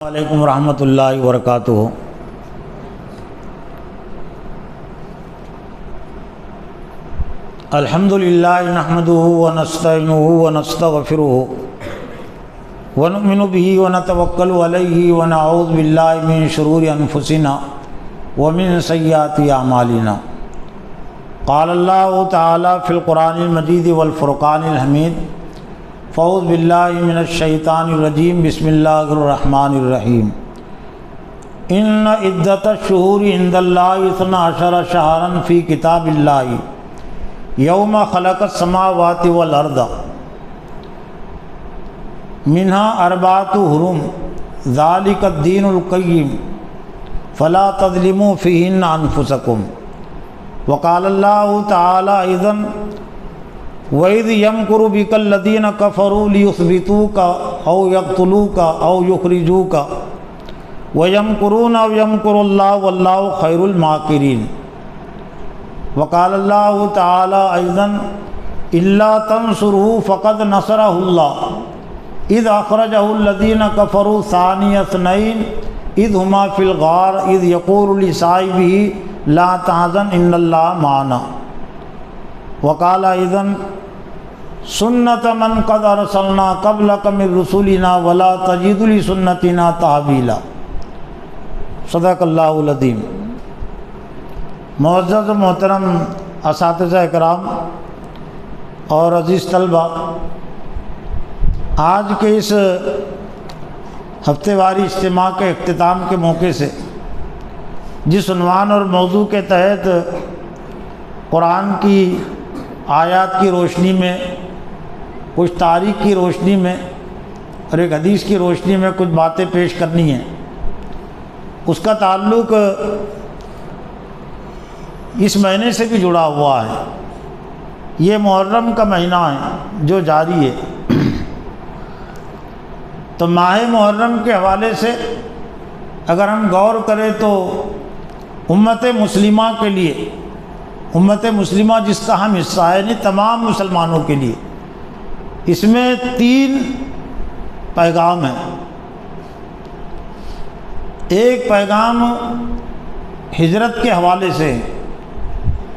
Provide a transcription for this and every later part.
علیکم ورحمۃ اللہ وبرکاتہ۔ الحمد للہ نحمده ونستعینه ونستغفره ونؤمن به ونتوکل علیہ ونعوذ باللہ من شرور انفسنا ومن سیئات اعمالنا۔ قال اللہ تعالی فی القرآن المجید والفرقان الحمید۔ فاعوذ باللہ من الشیطان الرجیم، بسم اللہ الرحمن الرحیم۔ ان عدۃ الشہور عند اللہ 12 شہرا فی کتاب اللہ یوم خلق السماوات والارض منہا اربعۃ حرم ذالک الدین القیم فلا تظلموا فیہن انفسکم۔ وقال اللہ تعالی اذن وَإِذْ يَمْكُرُ بِكَ الَّذِينَ كَفَرُوا لِيُثْبِتُوكَ أَوْ يَقْتُلُوكَ أَوْ يُخْرِجُوكَ وَيَمْكُرُونَ وَيَمْكُرُ اللَّهُ وَاللَّهُ خَيْرُ الْمَاكِرِينَ۔ وقال اللہ تعالی أيضا إِلَّا تَنْصُرُوهُ فَقَدْ نَصَرَهُ اللَّهُ إِذْ أَخْرَجَهُ الَّذِينَ كَفَرُوا ثَانِيَ اثْنَيْنِ إِذْ هُمَا فِي الْغَارِ إِذْ يَقُولُ لِصَاحِبِهِ لَا تَحْزَنْ إِنَّ اللَّهَ مَعَنَا۔ وقال أيضا سنة من قد أرسلنا قبلك من رسولنا ولا تجد لسنتنا تحویلا۔ صدق اللہ العظیم۔ معزز و محترم اساتذہ اکرام اور عزیز طلبہ، آج کے اس ہفتے واری اجتماع کے اختتام کے موقع سے جس عنوان اور موضوع کے تحت قرآن کی آیات کی روشنی میں، کچھ تاریخ کی روشنی میں اور ایک حدیث کی روشنی میں کچھ باتیں پیش کرنی ہیں، اس کا تعلق اس مہینے سے بھی جڑا ہوا ہے۔ یہ محرم کا مہینہ ہے جو جاری ہے، تو ماہ محرم کے حوالے سے اگر ہم غور کریں تو امت مسلمہ کے لیے، امت مسلمہ جس کا ہم حصہ ہے، یعنی تمام مسلمانوں کے لیے اس میں 3 پیغام ہیں۔ ایک پیغام ہجرت کے حوالے سے،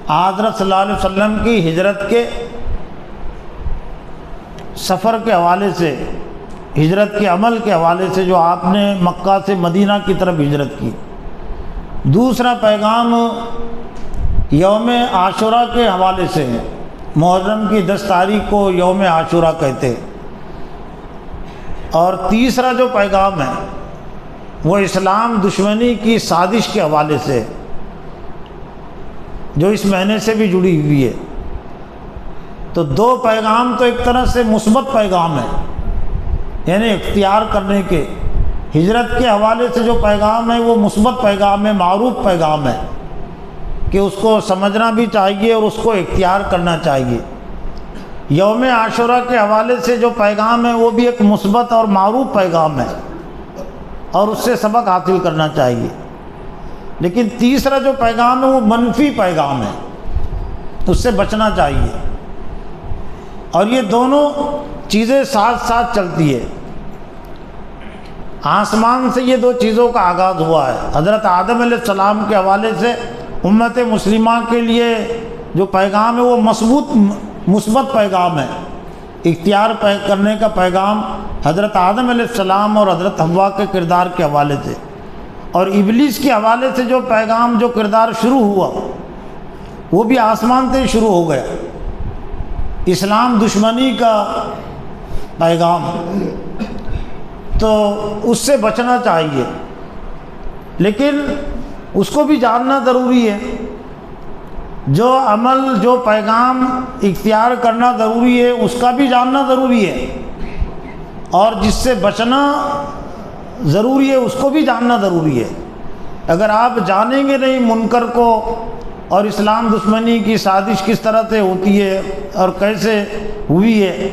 حضرت صلی اللہ علیہ وسلم کی ہجرت کے سفر کے حوالے سے، ہجرت کے عمل کے حوالے سے جو آپ نے مکہ سے مدینہ کی طرف ہجرت کی۔ دوسرا پیغام یوم عاشورہ کے حوالے سے ہے، محرم کی 10 تاریخ کو یوم عاشورہ کہتے ہیں۔ اور تیسرا جو پیغام ہے وہ اسلام دشمنی کی سازش کے حوالے سے ہے، جو اس مہینے سے بھی جڑی ہوئی ہے۔ تو 2 پیغام تو ایک طرح سے مثبت پیغام ہے، یعنی اختیار کرنے کے۔ ہجرت کے حوالے سے جو پیغام ہے وہ مثبت پیغام ہے، معروف پیغام ہے کہ اس کو سمجھنا بھی چاہیے اور اس کو اختیار کرنا چاہیے۔ یوم عاشورہ کے حوالے سے جو پیغام ہے وہ بھی ایک مثبت اور معروف پیغام ہے اور اس سے سبق حاصل کرنا چاہیے۔ لیکن تیسرا جو پیغام ہے وہ منفی پیغام ہے، اس سے بچنا چاہیے۔ اور یہ دونوں چیزیں ساتھ ساتھ چلتی ہے۔ آسمان سے یہ 2 چیزوں کا آغاز ہوا ہے۔ حضرت آدم علیہ السلام کے حوالے سے امت مسلمہ کے لیے جو پیغام ہے وہ مثبت پیغام ہے، اختیار کرنے کا پیغام حضرت آدم علیہ السلام اور حضرت حوا کے کردار کے حوالے سے۔ اور ابلیس کے حوالے سے جو پیغام، جو کردار شروع ہوا وہ بھی آسمان سے شروع ہو گیا، اسلام دشمنی کا پیغام۔ تو اس سے بچنا چاہیے، لیکن اس کو بھی جاننا ضروری ہے۔ جو عمل، جو پیغام اختیار کرنا ضروری ہے اس کا بھی جاننا ضروری ہے، اور جس سے بچنا ضروری ہے اس کو بھی جاننا ضروری ہے۔ اگر آپ جانیں گے نہیں منکر کو اور اسلام دشمنی کی سازش کس طرح سے ہوتی ہے اور کیسے ہوئی ہے،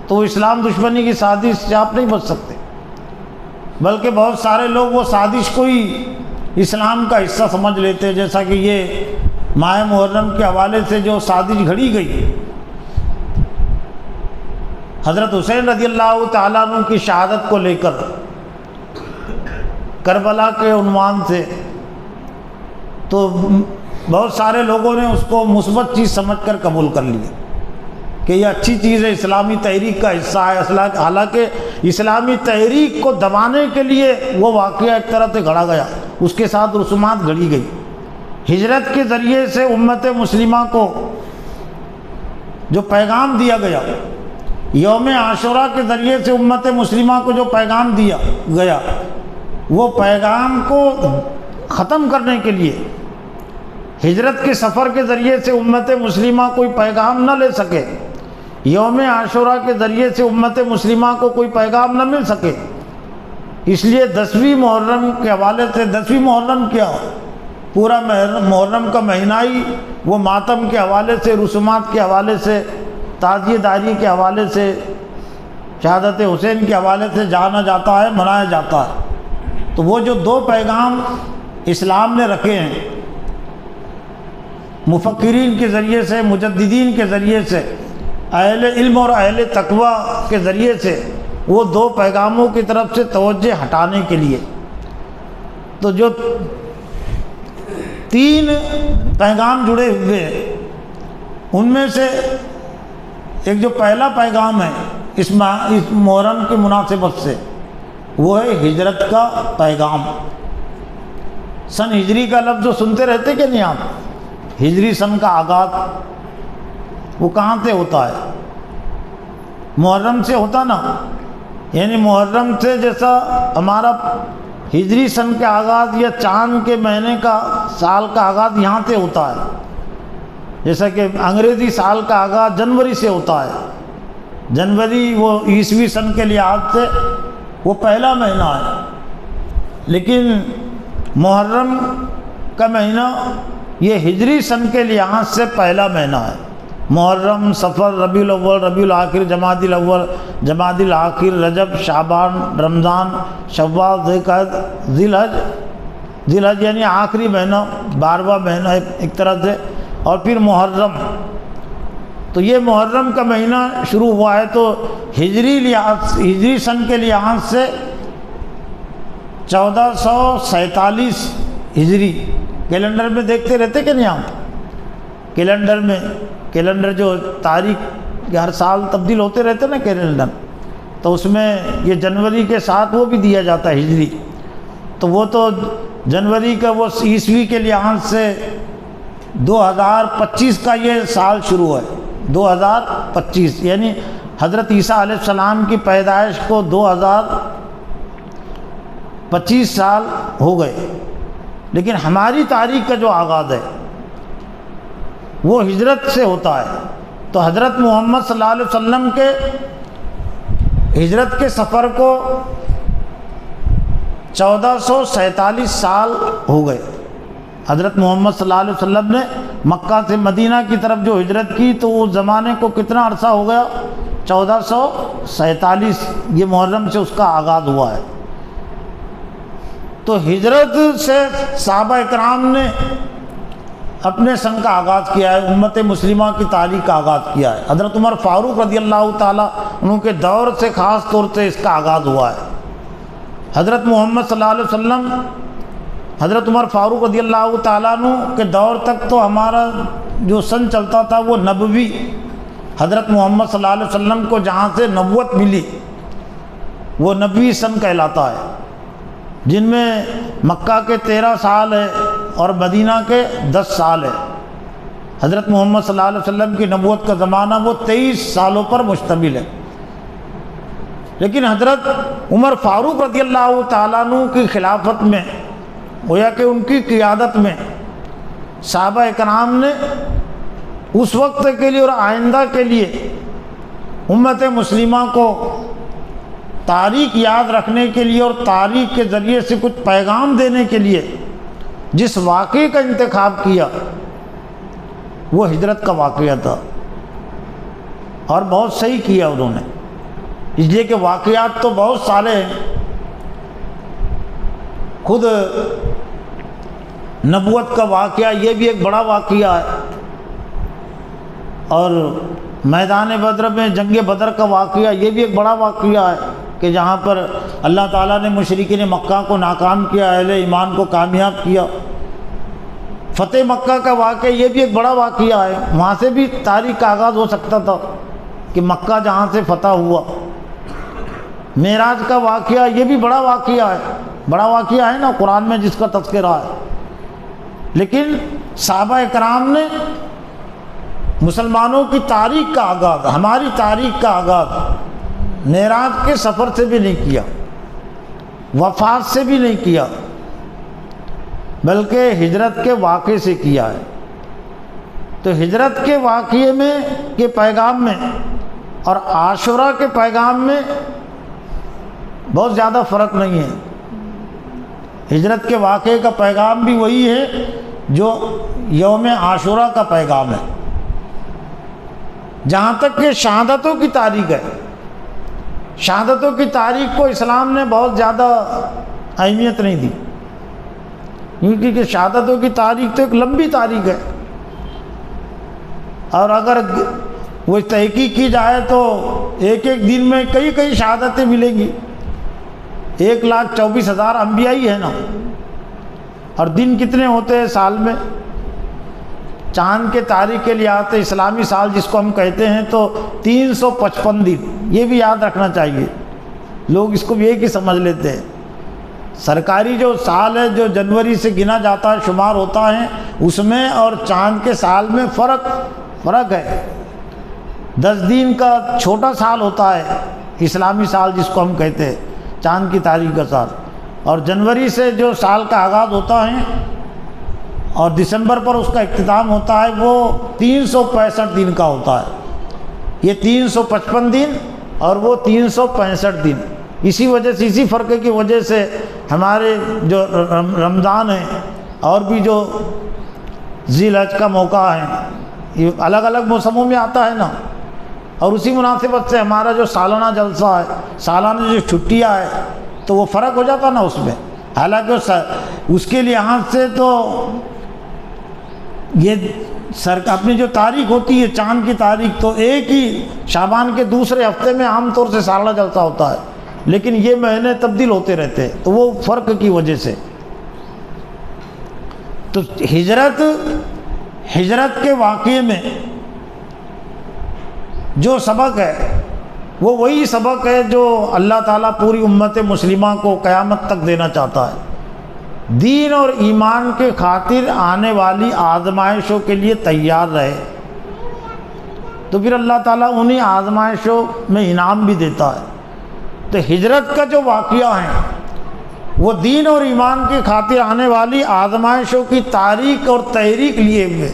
تو اسلام دشمنی کی سازش سے آپ نہیں بچ سکتے۔ بلکہ بہت سارے لوگ وہ سازش کو ہی اسلام کا حصہ سمجھ لیتے ہیں، جیسا کہ یہ ماہ محرم کے حوالے سے جو سازش گھڑی گئی، حضرت حسین رضی اللہ تعالیٰ عنہ کی شہادت کو لے کر کربلا کے عنوان سے، تو بہت سارے لوگوں نے اس کو مثبت چیز سمجھ کر قبول کر لیا کہ یہ اچھی چیز ہے، اسلامی تحریک کا حصہ ہے۔ حالانکہ اسلامی تحریک کو دبانے کے لیے وہ واقعہ ایک طرح سے گھڑا گیا، اس کے ساتھ رسومات گھڑی گئی۔ ہجرت کے ذریعے سے امت مسلمہ کو جو پیغام دیا گیا، یوم عاشوراء کے ذریعے سے امت مسلمہ کو جو پیغام دیا گیا، وہ پیغام کو ختم کرنے کے لیے ہجرت کے سفر کے ذریعے سے امت مسلمہ کوئی پیغام نہ لے سکے، یوم عاشوراء کے ذریعے سے امت مسلمہ کو کوئی پیغام نہ مل سکے، اس لیے 10ویں محرم کے حوالے سے، 10ویں محرم کیا، پورا محرم کا مہینہ ہی وہ ماتم کے حوالے سے، رسومات کے حوالے سے، تعزیہ داری کے حوالے سے، شہادت حسین کے حوالے سے جانا جاتا ہے، منایا جاتا ہے۔ تو وہ جو دو پیغام اسلام نے رکھے ہیں مفکرین کے ذریعے سے، مجددین کے ذریعے سے، اہل علم اور اہل تقوی کے ذریعے سے، وہ دو پیغاموں کی طرف سے توجہ ہٹانے کے لیے، تو جو 3 پیغام جڑے ہوئے ہیں، ان میں سے ایک جو پہلا پیغام ہے اس محرم کی مناسبت سے، وہ ہے ہجرت کا پیغام۔ سن ہجری کا لفظ جو سنتے رہتے کہ نہیں آپ، ہجری سن کا آغاز وہ کہاں سے ہوتا ہے؟ محرم سے ہوتا نا، یعنی محرم سے، جیسا ہمارا ہجری سن کے آغاز یا چاند کے مہینے کا سال کا آغاز یہاں سے ہوتا ہے، جیسا کہ انگریزی سال کا آغاز جنوری سے ہوتا ہے، جنوری وہ عیسوی سن کے لحاظ سے وہ پہلا مہینہ ہے، لیکن محرم کا مہینہ یہ ہجری سن کے لحاظ سے پہلا مہینہ ہے۔ محرم، صفر، ربیع الاول، ربیع الاخر، جمادی الاول، جمادی الاخر، رجب، شعبان، رمضان، شوال، ذی الحج یعنی آخری مہینہ، 12واں مہینہ ایک طرح سے، اور پھر محرم۔ تو یہ محرم کا مہینہ شروع ہوا ہے، تو ہجری سن کے لحاظ سے 1447 ہجری، کیلنڈر میں دیکھتے رہتے کہ نہیں آپ، کیلنڈر جو تاریخ ہر سال تبدیل ہوتے رہتے نا کیلنڈر، تو اس میں یہ جنوری کے ساتھ وہ بھی دیا جاتا ہے ہجری، تو وہ تو جنوری کا وہ عیسوی کے لحاظ سے 2025 کا یہ سال شروع ہے، 2025 یعنی حضرت عیسیٰ علیہ السلام کی پیدائش کو 2025 سال ہو گئے، لیکن ہماری تاریخ کا جو آغاز ہے وہ ہجرت سے ہوتا ہے۔ تو حضرت محمد صلی اللہ علیہ وسلم کے ہجرت کے سفر کو 1447 سال ہو گئے۔ حضرت محمد صلی اللہ علیہ وسلم نے مکہ سے مدینہ کی طرف جو ہجرت کی، تو اس زمانے کو کتنا عرصہ ہو گیا؟ 1447، یہ محرم سے اس کا آغاز ہوا ہے۔ تو ہجرت سے صحابہ اکرام نے اپنے سن کا آغاز کیا ہے، امت مسلمہ کی تاریخ کا آغاز کیا ہے۔ حضرت عمر فاروق رضی اللہ تعالیٰ ان کے دور سے خاص طور سے اس کا آغاز ہوا ہے۔ حضرت محمد صلی اللہ علیہ وسلم، حضرت عمر فاروق رضی اللہ تعالیٰ عنہ کے دور تک تو ہمارا جو سن چلتا تھا وہ نبوی، حضرت محمد صلی اللہ علیہ وسلم کو جہاں سے نبوت ملی وہ نبوی سن کہلاتا ہے، جن میں مکہ کے 13 سال ہے اور مدینہ کے 10 سال ہے۔ حضرت محمد صلی اللہ علیہ وسلم کی نبوت کا زمانہ وہ 23 سالوں پر مشتمل ہے، لیکن حضرت عمر فاروق رضی اللہ تعالیٰ عنہ کی خلافت میں، گویا کہ ان کی قیادت میں، صحابہ اکرام نے اس وقت کے لیے اور آئندہ کے لیے امت مسلمہ کو تاریخ یاد رکھنے کے لیے اور تاریخ کے ذریعے سے کچھ پیغام دینے کے لیے جس واقعے کا انتخاب کیا وہ ہجرت کا واقعہ تھا، اور بہت صحیح کیا انہوں نے، اس لیے کہ واقعات تو بہت سارے ہیں۔ خود نبوت کا واقعہ یہ بھی ایک بڑا واقعہ ہے، اور میدان بدر میں جنگ بدر کا واقعہ یہ بھی ایک بڑا واقعہ ہے کہ جہاں پر اللہ تعالیٰ نے مشرکین مکہ کو ناکام کیا، اہل ایمان کو کامیاب کیا۔ فتح مکہ کا واقعہ یہ بھی ایک بڑا واقعہ ہے، وہاں سے بھی تاریخ کا آغاز ہو سکتا تھا کہ مکہ جہاں سے فتح ہوا۔ معراج کا واقعہ یہ بھی بڑا واقعہ ہے، بڑا واقعہ ہے نا قرآن میں جس کا تذکرہ ہے۔ لیکن صحابہ کرام نے مسلمانوں کی تاریخ کا آغاز، ہماری تاریخ کا آغاز معراج کے سفر سے بھی نہیں کیا، وفات سے بھی نہیں کیا، بلکہ ہجرت کے واقعے سے کیا ہے۔ تو ہجرت کے واقعے میں کے پیغام میں اور عاشورہ کے پیغام میں بہت زیادہ فرق نہیں ہے۔ ہجرت کے واقعے کا پیغام بھی وہی ہے جو یوم عاشورہ کا پیغام ہے۔ جہاں تک کہ شہادتوں کی تاریخ ہے، شہادتوں کی تاریخ کو اسلام نے بہت زیادہ اہمیت نہیں دی، کیونکہ شہادتوں کی تاریخ تو ایک لمبی تاریخ ہے، اور اگر وہ تحقیق کی جائے تو ایک ایک دن میں کئی کئی شہادتیں ملیں گی۔ 1,24,000 انبیاء ہی ہے نا، اور دن کتنے ہوتے ہیں سال میں؟ چاند کے تاریخ کے لیے آتے اسلامی سال جس کو ہم کہتے ہیں تو 355 دن، یہ بھی یاد رکھنا چاہیے۔ لوگ اس کو بھی ایک ہی سمجھ لیتے ہیں۔ سرکاری جو سال ہے جو جنوری سے گنا جاتا ہے، شمار ہوتا ہے، اس میں اور چاند کے سال میں فرق ہے۔ 10 دن کا چھوٹا سال ہوتا ہے اسلامی سال جس کو ہم کہتے ہیں، چاند کی تاریخ کا سال، اور جنوری سے جو سال کا آغاز ہوتا ہے اور دسمبر پر اس کا اختتام ہوتا ہے وہ 365 دن کا ہوتا ہے۔ یہ 355 دن اور وہ 365 دن، اسی وجہ سے، اسی فرق کی وجہ سے ہمارے جو رمضان ہے اور بھی جو ذی الحج کا موقع ہے، یہ الگ الگ موسموں میں آتا ہے نا، اور اسی مناسبت سے ہمارا جو سالانہ جلسہ ہے، سالانہ جو چھٹیاں ہے، تو وہ فرق ہو جاتا نا اس میں۔ حالانکہ اس کے لحاظ سے تو یہ اپنی جو تاریخ ہوتی ہے چاند کی تاریخ، تو ایک ہی شعبان کے دوسرے ہفتے میں عام طور سے سالانہ جلسہ ہوتا ہے، لیکن یہ مہینے تبدیل ہوتے رہتے ہیں، تو وہ فرق کی وجہ سے۔ تو ہجرت کے واقعے میں جو سبق ہے وہ وہی سبق ہے جو اللہ تعالیٰ پوری امت مسلمہ کو قیامت تک دینا چاہتا ہے۔ دین اور ایمان کے خاطر آنے والی آزمائشوں کے لیے تیار رہے، تو پھر اللہ تعالیٰ انہی آزمائشوں میں انعام بھی دیتا ہے۔ تو ہجرت کا جو واقعہ ہے وہ دین اور ایمان کی خاطر آنے والی آزمائشوں کی تاریخ اور تحریک لیے ہوئے،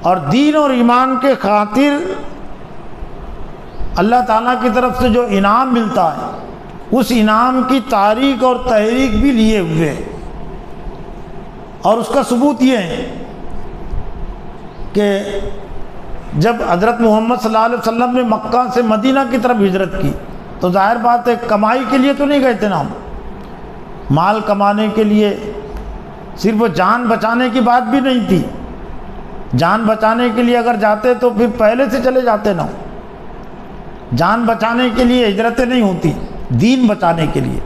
اور دین اور ایمان کے خاطر اللہ تعالیٰ کی طرف سے جو انعام ملتا ہے اس انعام کی تاریخ اور تحریک بھی لیے ہوئے، اور اس کا ثبوت یہ ہے کہ جب حضرت محمد صلی اللہ علیہ وسلم نے مکہ سے مدینہ کی طرف ہجرت کی تو ظاہر بات ہے کمائی کے لیے تو نہیں گئے تھے نا، ہم مال کمانے کے لیے، صرف جان بچانے کی بات بھی نہیں تھی۔ جان بچانے کے لیے اگر جاتے تو پھر پہلے سے چلے جاتے نا، جان بچانے کے لیے ہجرتیں نہیں ہوتی، دین بچانے کے لیے۔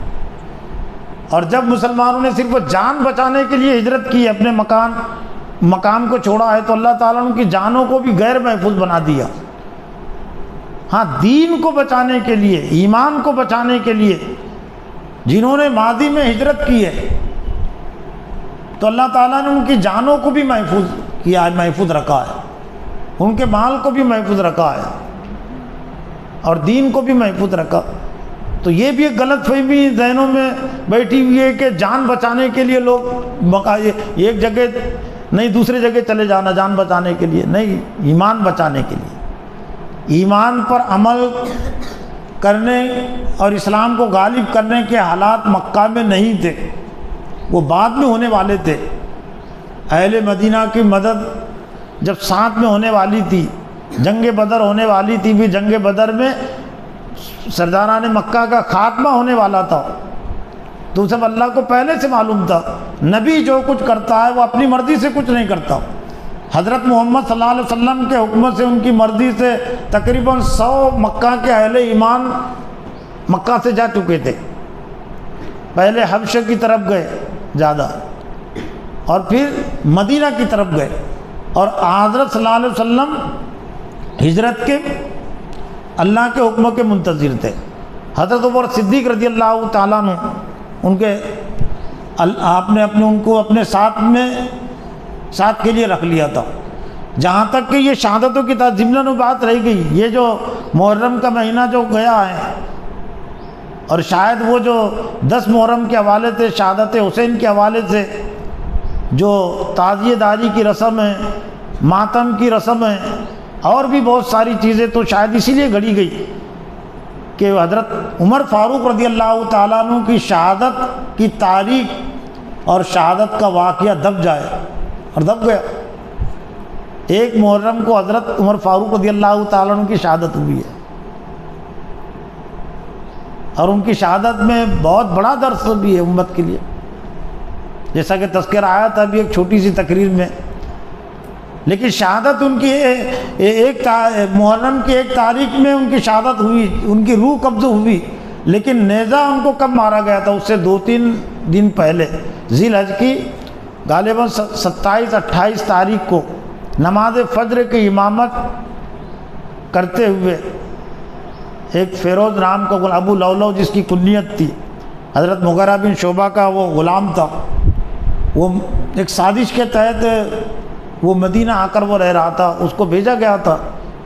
اور جب مسلمانوں نے صرف جان بچانے کے لیے ہجرت کی، اپنے مقام کو چھوڑا ہے، تو اللہ تعالیٰ نے ان کی جانوں کو بھی غیر محفوظ بنا دیا۔ ہاں، دین کو بچانے کے لیے، ایمان کو بچانے کے لیے جنہوں نے ماضی میں ہجرت کی ہے، تو اللہ تعالیٰ نے ان کی جانوں کو بھی محفوظ کیا ہے، محفوظ رکھا ہے، ان کے مال کو بھی محفوظ رکھا ہے، اور دین کو بھی محفوظ رکھا۔ تو یہ بھی ایک غلط فہمی ذہنوں میں بیٹھی ہوئی ہے کہ جان بچانے کے لیے لوگ ایک جگہ نہیں دوسری جگہ چلے جانا جان بچانے کے لیے، نہیں، ایمان بچانے کے لیے۔ ایمان پر عمل کرنے اور اسلام کو غالب کرنے کے حالات مکہ میں نہیں تھے، وہ بعد میں ہونے والے تھے۔ اہل مدینہ کی مدد جب ساتھ میں ہونے والی تھی، جنگ بدر ہونے والی تھی، بھی جنگ بدر میں سرداران مکہ کا خاتمہ ہونے والا تھا، تو سب اللہ کو پہلے سے معلوم تھا۔ نبی جو کچھ کرتا ہے وہ اپنی مرضی سے کچھ نہیں کرتا۔ حضرت محمد صلی اللہ علیہ وسلم کے حکم سے، ان کی مرضی سے تقریباً 100 مکہ کے اہل ایمان مکہ سے جا چکے تھے، پہلے حبشہ کی طرف گئے زیادہ، اور پھر مدینہ کی طرف گئے، اور حضرت صلی اللہ علیہ وسلم ہجرت کے اللہ کے حکم کے منتظر تھے۔ حضرت عمر صدیق رضی اللہ تعالیٰ عنہ آپ نے ان کو اپنے ساتھ کے لیے رکھ لیا تھا، جہاں تک کہ یہ شہادتوں کی ضمن بات رہ گئی، یہ جو محرم کا مہینہ جو گیا ہے، اور شاید وہ جو 10 محرم کے حوالے سے شہادت حسین کے حوالے سے جو تعزیہ داری کی رسم ہے، ماتم کی رسم ہے، اور بھی بہت ساری چیزیں تو شاید اسی لیے گھڑی گئی کہ حضرت عمر فاروق رضی اللہ تعالیٰ عنہ کی شہادت کی تاریخ اور شہادت کا واقعہ دب جائے، اور دب گیا۔ 1 محرم کو حضرت عمر فاروق رضی اللہ تعالیٰ عنہ کی شہادت ہوئی ہے، اور ان کی شہادت میں بہت بڑا درس بھی ہے امت کے لیے، جیسا کہ تذکرہ آیا تھا ابھی ایک چھوٹی سی تقریر میں۔ لیکن شہادت ان کی محرم کی 1 تاریخ میں ان کی شہادت ہوئی، ان کی روح قبض ہوئی، لیکن نیزہ ان کو کب مارا گیا تھا؟ اس سے 2-3 دن پہلے، ذی الحج کی غالباً 27-28 تاریخ کو نماز فجر کی امامت کرتے ہوئے ایک فیروز نام کا ابو لولو جس کی کنیت تھی، حضرت مغیرہ بن شعبہ کا وہ غلام تھا، وہ ایک سازش کے تحت وہ مدینہ آ کر وہ رہ رہا تھا، اس کو بھیجا گیا تھا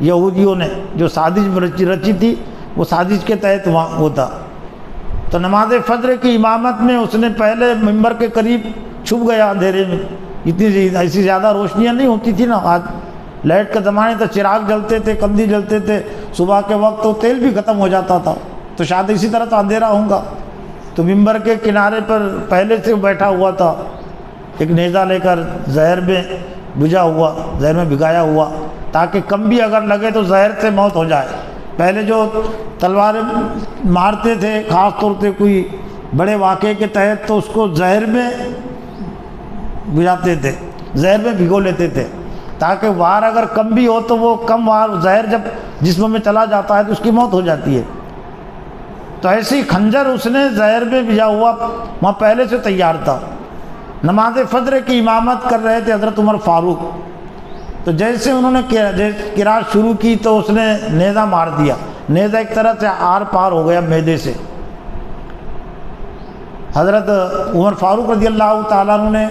یہودیوں نے، جو سازش رچی تھی وہ سازش کے تحت وہاں ہوتا۔ تو نماز فجر کی امامت میں اس نے پہلے ممبر کے قریب چھپ گیا اندھیرے میں، اتنی ایسی زیادہ روشنیاں نہیں ہوتی تھی نا، آج لائٹ کے زمانے تھے، چراغ جلتے تھے، کندی جلتے تھے، صبح کے وقت تو تیل بھی ختم ہو جاتا تھا، تو شاید اسی طرح تو اندھیرا ہوگا۔ تو ممبر کے کنارے پر پہلے سے بیٹھا ہوا تھا، ایک نیزہ لے کر زہر میں بجھا ہوا، زہر میں بھگایا ہوا، تاکہ کم بھی اگر لگے تو زہر سے موت ہو جائے۔ پہلے جو تلواریں مارتے تھے خاص طور سے کوئی بڑے واقعے کے تحت، تو اس کو زہر میں بجھاتے تھے، زہر میں بھگو لیتے تھے، تاکہ وار اگر کم بھی ہو تو وہ کم وار زہر جب جسم میں چلا جاتا ہے تو اس کی موت ہو جاتی ہے۔ تو ایسی خنجر اس نے زہر میں بھجا ہوا وہاں پہلے سے تیار تھا۔ نماز فجر کی امامت کر رہے تھے حضرت عمر فاروق، تو جیسے انہوں نے قرات شروع کی تو اس نے نیزہ مار دیا، نیزہ ایک طرح سے آر پار ہو گیا معدے سے۔ حضرت عمر فاروق رضی اللہ تعالیٰ عنہ نے،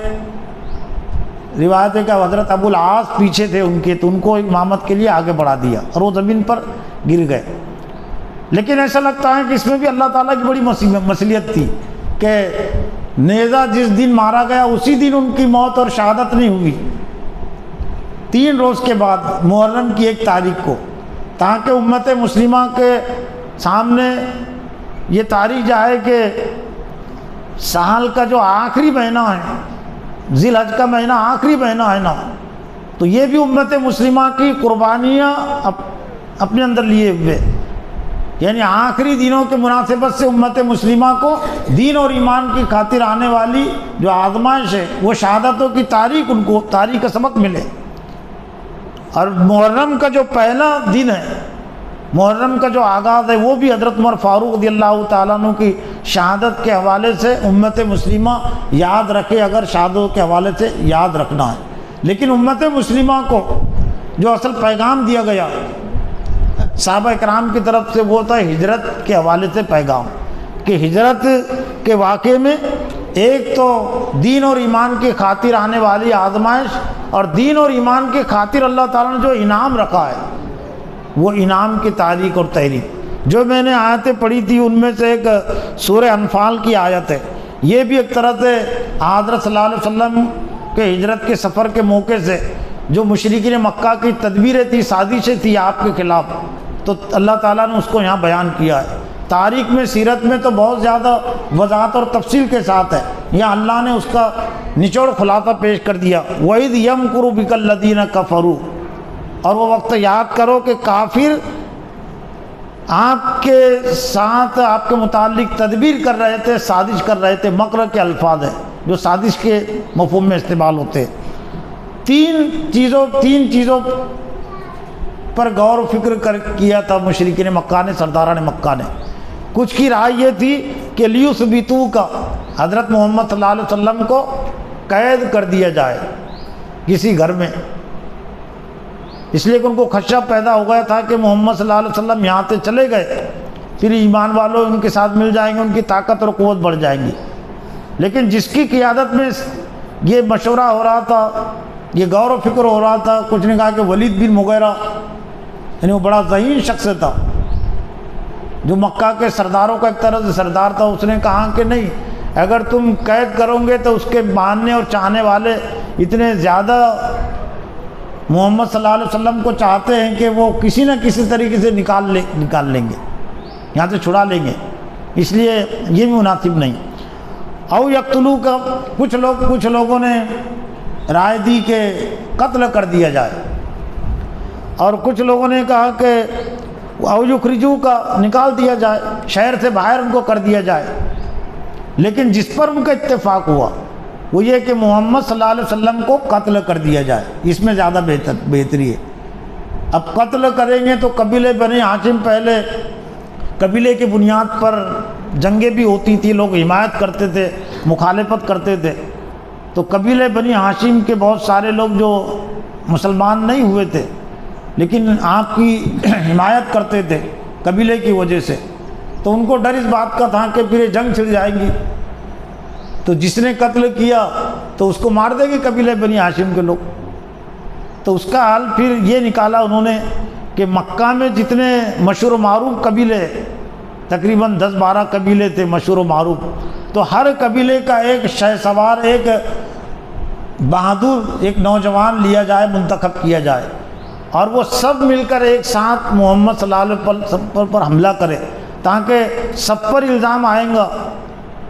روایت ہے کہ حضرت ابو العاص پیچھے تھے ان کے، تو ان کو امامت کے لیے آگے بڑھا دیا اور وہ زمین پر گر گئے۔ لیکن ایسا لگتا ہے کہ اس میں بھی اللہ تعالیٰ کی بڑی مصلیحت تھی کہ نیزہ جس دن مارا گیا اسی دن ان کی موت اور شہادت نہیں ہوئی، 3 روز کے بعد محرم کی 1 تاریخ کو، تاکہ امت مسلمہ کے سامنے یہ تاریخ جائے کہ سال کا جو آخری مہینہ ہے، ذی الحج کا مہینہ آخری مہینہ ہے نا، تو یہ بھی امت مسلمہ کی قربانیاں اپنے اندر لیے ہوئے، یعنی آخری دنوں کے مناسبت سے امت مسلمہ کو دین اور ایمان کی خاطر آنے والی جو آزمائش ہے وہ شہادتوں کی تاریخ، ان کو تاریخ کا سبق ملے۔ اور محرم کا جو پہلا دن ہے، محرم کا جو آغاز ہے، وہ بھی حضرت عمر فاروق رضی اللہ تعالیٰ عنہ کی شہادت کے حوالے سے امت مسلمہ یاد رکھے، اگر شہادت کے حوالے سے یاد رکھنا ہے۔ لیکن امت مسلمہ کو جو اصل پیغام دیا گیا صحابہ کرام کی طرف سے، وہ تھا ہجرت کے حوالے سے پیغام، کہ ہجرت کے واقعے میں ایک تو دین اور ایمان کی خاطر آنے والی آزمائش، اور دین اور ایمان کی خاطر اللہ تعالیٰ نے جو انعام رکھا ہے وہ انعام کی تاریخ اور تحریک۔ جو میں نے آیتیں پڑھی تھی ان میں سے ایک سورہ انفال کی آیت ہے، یہ بھی ایک طرح سے حضرت صلی اللہ علیہ وسلم کے ہجرت کے سفر کے موقع سے جو مشرکین مکہ کی تدبیریں تھی، سازشیں تھی آپ کے خلاف، تو اللہ تعالیٰ نے اس کو یہاں بیان کیا ہے۔ تاریخ میں، سیرت میں تو بہت زیادہ وضاحت اور تفصیل کے ساتھ ہے، یہاں اللہ نے اس کا نچوڑ خلاصہ پیش کر دیا۔ وَإِذْ يَمْكُرُ بِكَ الَّذِينَ كَفَرُوا، اور وہ وقت یاد کرو کہ کافر آپ کے ساتھ آپ کے متعلق تدبیر کر رہے تھے، سازش کر رہے تھے۔ مکر کے الفاظ ہیں جو سازش کے مفہوم میں استعمال ہوتے ہیں۔ تین چیزوں پر غور و فکر کیا تھا مشرکین مکہ نے، سرداران مکہ نے۔ کچھ کی رائے یہ تھی کہ لیثبتو کا حضرت محمد صلی اللہ علیہ وسلم کو قید کر دیا جائے کسی گھر میں، اس لیے کہ ان کو خدشہ پیدا ہو گیا تھا کہ محمد صلی اللہ علیہ وسلم یہاں سے چلے گئے پھر ایمان والوں ان کے ساتھ مل جائیں گے، ان کی طاقت اور قوت بڑھ جائیں گی۔ لیکن جس کی قیادت میں یہ مشورہ ہو رہا تھا، یہ غور و فکر ہو رہا تھا، کچھ نے کہا کہ ولید بن مغیرہ، یعنی وہ بڑا ذہین شخص تھا جو مکہ کے سرداروں کا ایک طرح سے سردار تھا، اس نے کہا کہ نہیں، اگر تم قید کرو گے تو اس کے ماننے اور چاہنے والے اتنے زیادہ محمد صلی اللہ علیہ وسلم کو چاہتے ہیں کہ وہ کسی نہ کسی طریقے سے نکال لیں گے، یہاں سے چھڑا لیں گے، اس لیے یہ بھی مناسب نہیں۔ او یقتلوا کا کچھ لوگوں نے رائے دی کہ قتل کر دیا جائے، اور کچھ لوگوں نے کہا کہ او یخرجوا کا نکال دیا جائے، شہر سے باہر ان کو کر دیا جائے۔ لیکن جس پر ان کا اتفاق ہوا وہ یہ کہ محمد صلی اللہ علیہ وسلم کو قتل کر دیا جائے، اس میں زیادہ بہتری ہے۔ اب قتل کریں گے تو قبیلے بنی ہاشم، پہلے قبیلے کی بنیاد پر جنگیں بھی ہوتی تھی، لوگ حمایت کرتے تھے، مخالفت کرتے تھے، تو قبیلے بنی ہاشم کے بہت سارے لوگ جو مسلمان نہیں ہوئے تھے لیکن آپ کی حمایت کرتے تھے قبیلے کی وجہ سے، تو ان کو ڈر اس بات کا تھا کہ پھر یہ جنگ چھڑ جائیں گی، تو جس نے قتل کیا تو اس کو مار دیں گے قبیلے بنی ہاشم کے لوگ۔ تو اس کا حل پھر یہ نکالا انہوں نے کہ مکہ میں جتنے مشہور و معروف قبیلے، تقریباً 10-12 قبیلے تھے مشہور و معروف، تو ہر قبیلے کا ایک شہ سوار، ایک بہادر، ایک نوجوان لیا جائے، منتخب کیا جائے، اور وہ سب مل کر ایک ساتھ محمد صلی اللہ علیہ وسلم پر حملہ کرے، تاکہ سب پر الزام آئیں گا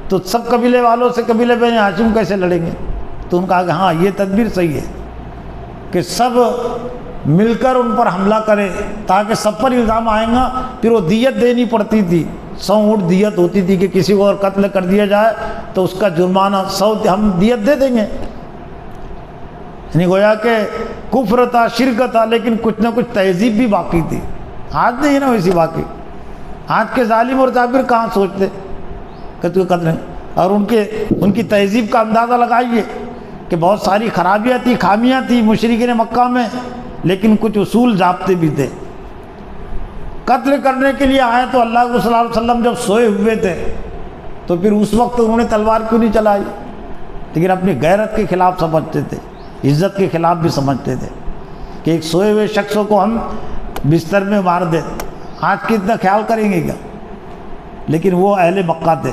تو سب قبیلے والوں سے قبیلے بنی ہاشم کیسے لڑیں گے۔ تو ان کہا کہ ہاں یہ تدبیر صحیح ہے کہ سب مل کر ان پر حملہ کرے تاکہ سب پر الزام آئیں گا، پھر وہ دیت دینی پڑتی تھی، 100 اونٹ دیت ہوتی تھی کہ کسی کو اور قتل کر دیا جائے تو اس کا جرمانہ 100 ہم دیت دے دیں گے۔ یعنی گویا کہ کفر تھا، شرک تھا، لیکن کچھ نہ کچھ تہذیب بھی باقی تھی۔ آج نہیں ہے نا ویسی باقی، آج کے ظالم اور جابر کہاں سوچتے کہ تو قتل ہے، اور ان کی تہذیب کا اندازہ لگائیے کہ بہت ساری خرابیاں تھی، خامیاں تھی مشرکین مکہ میں، لیکن کچھ اصول ضابطے بھی تھے۔ قتل کرنے کے لیے آئے تو اللہ کے صلی اللہ علیہ وسلم جب سوئے ہوئے تھے تو پھر اس وقت انہوں نے تلوار کیوں نہیں چلائی، لیکن اپنی غیرت کے خلاف سمجھتے تھے، عزت کے خلاف بھی سمجھتے تھے کہ ایک سوئے ہوئے شخص کو ہم بستر میں مار دیں، آج کتنا خیال کریں گے کیا۔ لیکن وہ اہل مکہ تھے،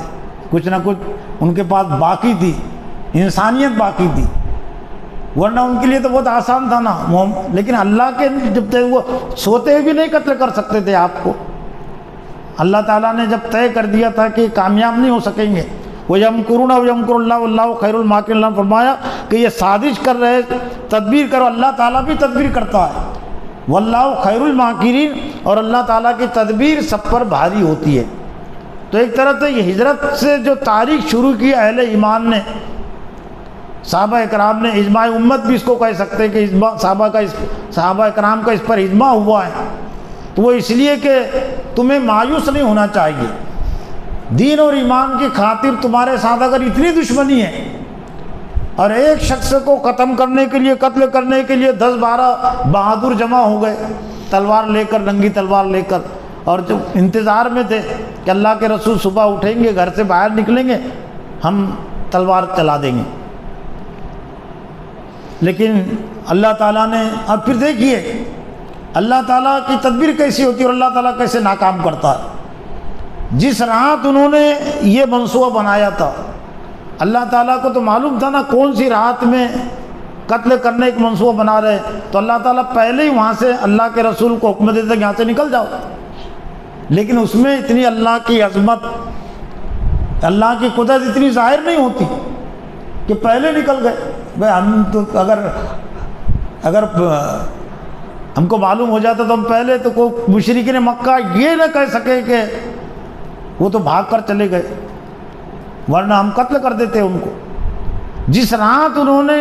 کچھ نہ کچھ ان کے پاس باقی تھی، انسانیت باقی تھی، ورنہ ان کے لیے تو بہت آسان تھا نا۔ لیکن اللہ کے جب تک وہ سوتے ہوئے بھی نہیں قتل کر سکتے تھے آپ کو، اللہ تعالیٰ نے جب طے کر دیا تھا کہ کامیاب نہیں ہو سکیں گے، وَيَمْكُرُونَ وَيَمْكُرُ اللَّهُ وَاللَّهُ خَيْرُ الْمَاكِرِينَ، اللہ نے فرمایا کہ یہ سازش کر رہے، تدبیر کرو، اللہ تعالیٰ بھی تدبیر کرتا ہے، وَاللَّهُ خَيْرُ الْمَاكِرِينَ، اور اللہ تعالیٰ کی تدبیر سب پر بھاری ہوتی ہے۔ تو ایک طرح سے یہ ہجرت سے جو تاریخ شروع کی اہل ایمان نے، صحابہ اکرام نے، اجماع امت بھی اس کو کہہ سکتے کہ صحابہ اکرام کا اس پر اجماع ہوا ہے، تو وہ اس لیے کہ تمہیں مایوس نہیں ہونا چاہیے۔ دین اور ایمان کی خاطر تمہارے ساتھ اگر اتنی دشمنی ہے اور ایک شخص کو ختم کرنے کے لیے، قتل کرنے کے لیے 10-12 بہادر جمع ہو گئے تلوار لے کر، ننگی تلوار لے کر، اور جو انتظار میں تھے کہ اللہ کے رسول صبح اٹھیں گے، گھر سے باہر نکلیں گے، ہم تلوار چلا دیں گے، لیکن اللہ تعالیٰ نے، اب پھر دیکھیے اللہ تعالیٰ کی تدبیر کیسی ہوتی ہے اور اللہ تعالیٰ کیسے ناکام کرتا ہے۔ جس رات انہوں نے یہ منصوبہ بنایا تھا، اللہ تعالیٰ کو تو معلوم تھا نا کون سی رات میں قتل کرنے کا منصوبہ بنا رہے، تو اللہ تعالیٰ پہلے ہی وہاں سے اللہ کے رسول کو حکم دیتے کہ یہاں سے نکل جاؤ، لیکن اس میں اتنی اللہ کی عظمت، اللہ کی قدرت اتنی ظاہر نہیں ہوتی کہ پہلے نکل گئے۔ بھائی ہم تو اگر ہم کو معلوم ہو جاتا تو ہم پہلے تو کوئی مشرکین مکہ یہ نہ کہہ سکے کہ وہ تو بھاگ کر چلے گئے، ورنہ ہم قتل کر دیتے ان کو۔ جس رات انہوں نے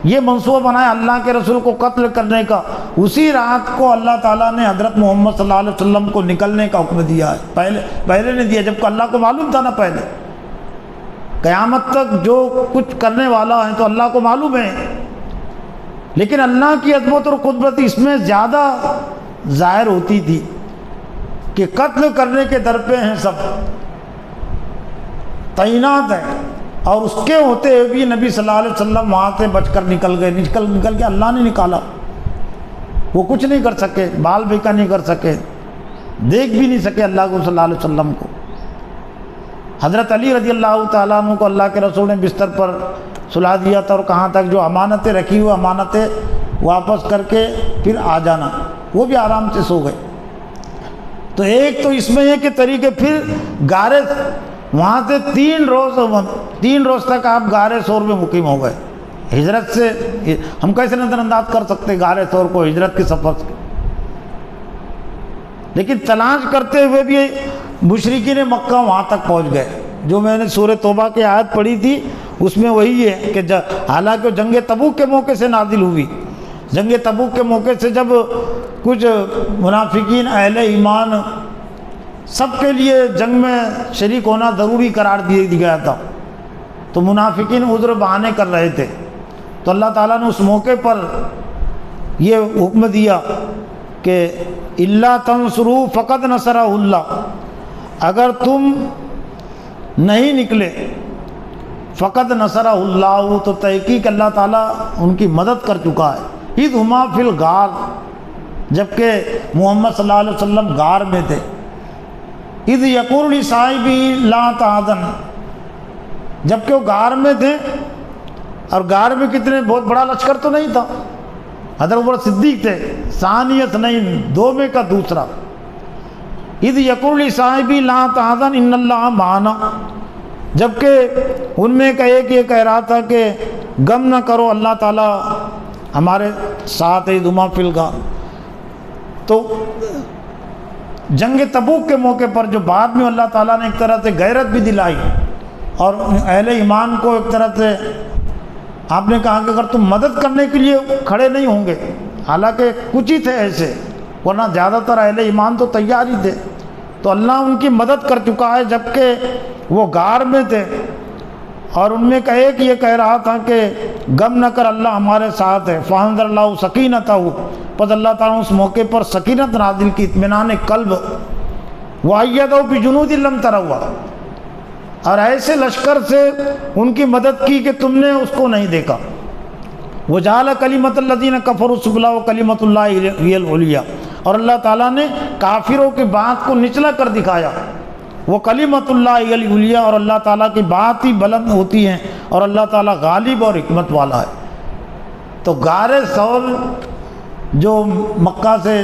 یہ منصوبہ بنایا اللہ کے رسول کو قتل کرنے کا، اسی رات کو اللہ تعالیٰ نے حضرت محمد صلی اللہ علیہ وسلم کو نکلنے کا حکم دیا ہے. پہلے نے دیا جبکہ اللہ کو معلوم تھا نا. پہلے قیامت تک جو کچھ کرنے والا ہے تو اللہ کو معلوم ہے، لیکن اللہ کی عظمت اور قدرت اس میں زیادہ ظاہر ہوتی تھی کہ قتل کرنے کے در پہ ہیں، سب تعینات ہیں، اور اس کے ہوتے ہوئے بھی نبی صلی اللہ علیہ وسلم وہاں سے بچ کر نکل گئے. نکل کے اللہ نے نکالا. وہ کچھ نہیں کر سکے، بال بیکا نہیں کر سکے، دیکھ بھی نہیں سکے اللہ کو صلی اللہ علیہ وسلم کو. حضرت علی رضی اللہ تعالیٰ عنہ کو اللہ کے رسول نے بستر پر سلا دیا تھا اور کہاں تک جو امانتیں رکھی ہوئی امانتیں واپس کر کے پھر آ جانا. وہ بھی آرام سے سو گئے. تو ایک تو اس میں یہ کہ طریقے پھر غارِ وہاں سے 3 روز تک آپ غارِ ثور میں مقیم ہو گئے. ہجرت سے ہم کیسے نظر انداز کر سکتے غارِ ثور کو، ہجرت کے سفر سے. لیکن تلاش کرتے ہوئے بھی مشرکین مکہ وہاں تک پہنچ گئے. جو میں نے سورہ توبہ کی آیت پڑھی تھی اس میں وہی ہے کہ حالانکہ جنگ تبوک کے موقع سے نازل ہوئی. جنگ تبوک کے موقع سے جب کچھ منافقین اہل ایمان سب کے لیے جنگ میں شریک ہونا ضروری قرار دیا گیا تھا، تو منافقین عذر بہانے کر رہے تھے. تو اللہ تعالیٰ نے اس موقع پر یہ حکم دیا کہ اللہ تنصروا فقد نصرہ اللہ، اگر تم نہیں نکلے فقد نصرہ اللہ تو تحقیق اللہ تعالیٰ ان کی مدد کر چکا ہے. اذ ہما فی الغار، جبکہ محمد صلی اللہ علیہ وسلم غار میں تھے. اذ یقول لصاحبہ لا تحزن، جبکہ وہ غار میں تھے. اور غار میں کتنے بہت بڑا لشکر تو نہیں تھا، حضرت عمر صدیق تھے، ثانی اثنین، 2 میں کا دوسرا. اذ یقول لصاحبہ لا تحزن ان اللہ معنا، جبکہ ان میں کا ایک یہ کہہ رہا تھا کہ غم نہ کرو اللہ تعالیٰ ہمارے ساتھ ہے. ہما فی الغار. تو جنگ تبوک کے موقع پر جو بعد میں اللہ تعالیٰ نے ایک طرح سے غیرت بھی دلائی اور اہل ایمان کو ایک طرح سے آپ نے کہا کہ اگر تم مدد کرنے کے لیے کھڑے نہیں ہوں گے، حالانکہ کچھ ہی تھے ایسے، ورنہ زیادہ تر اہل ایمان تو تیار ہی تھے. تو اللہ ان کی مدد کر چکا ہے جبکہ وہ غار میں تھے. اور ان میں کا ایک یہ کہہ رہا تھا کہ غم نہ کر اللہ ہمارے ساتھ ہے. فانزل اللہ سکینتہ، پس اللہ تعالیٰ نے اس موقع پر سکینت نازل کی، اطمینان قلب. وَأَيَّدَهُ بِجُنُودٍ لَّمْ تَرَوْهَا، اور ایسے لشکر سے ان کی مدد کی کہ تم نے اس کو نہیں دیکھا. وَجَعَلَ كَلِمَةَ الَّذِينَ كَفَرُوا السُّفْلَىٰ وَكَلِمَةُ اللَّهِ هِيَ الْعُلْيَا، اور اللہ تعالیٰ نے کافروں کی بات کو نچلا کر دکھایا. وہ کلمۃ اللہ العلیٰ، اور اللہ تعالیٰ کی بات ہی بلند ہوتی ہیں اور اللہ تعالیٰ غالب اور حکمت والا ہے. تو غارِ ثور جو مکہ سے